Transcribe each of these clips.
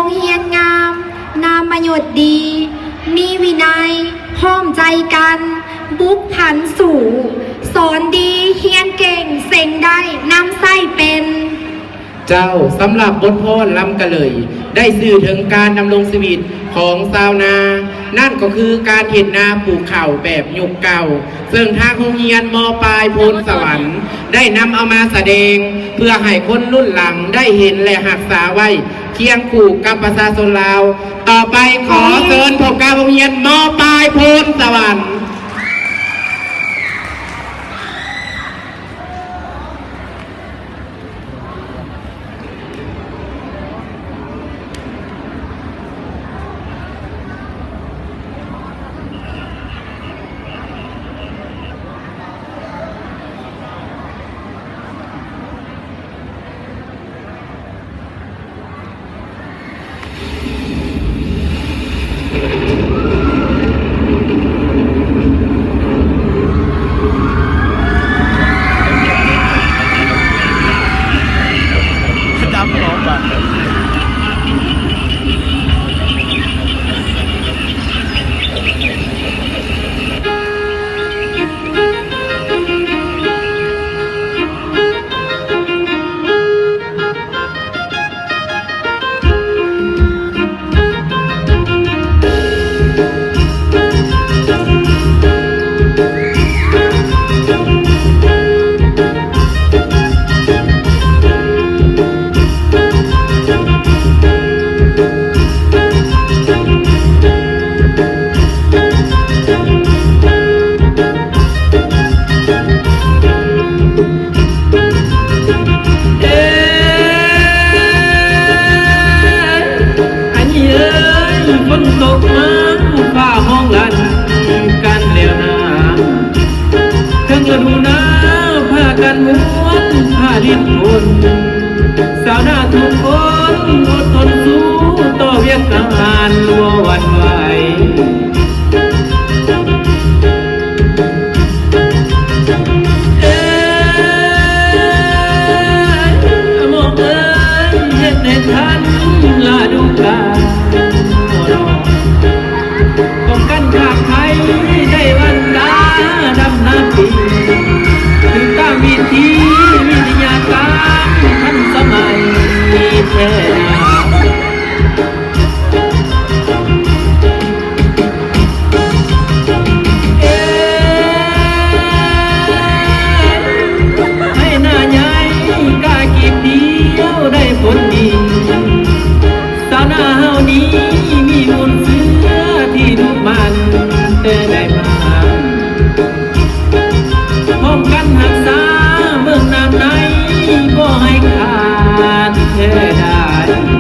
งเฮียนงามนามประโยชน์ดีมีวินัยห้อมใจกันบุกผันสู่สอนดีเฮียนเก่งเสงได้นำไส้เป็นเจ้าสำหรับบทพรล้ำกะเลยได้สื่อถึงการดำรงชีวิตของชาวนานั่นก็คือการเห็นนาปลูกข้าวแบบยุคเก่าซึ่งทางโรงเรียนม.ปลายโพนสวรรค์ได้นำเอามาแสดงเพื่อให้คนรุ่นหลังได้เห็นและรักษาไว้เคียงคู่กับประชาชนลาวต่อไปขอเชิญพบกับโรงเรียนม.ปลายโพนสวรรค์สาวนาทุกคนอดทนสู้ต่อเวียกงานรัววันไหวมองเห็นในทันลาดูกาป้องกันขาดไทยได้วันดาดำน้ำปีถึงตามวิธีวิทยาการทันสมัยแท้ให้หน้าใหญ่กล้ากีบเดียวได้ผลดีสาวนาเฮานี้มีมนต์เสือที่ดุมันแต่ได้มาพร้อมกันหักษาเมืองน้ำในก็ให้ขาดแท้ได้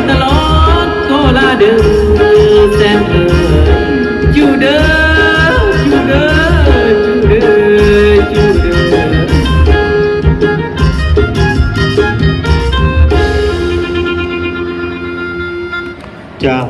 ตลอดก็ลาเดิน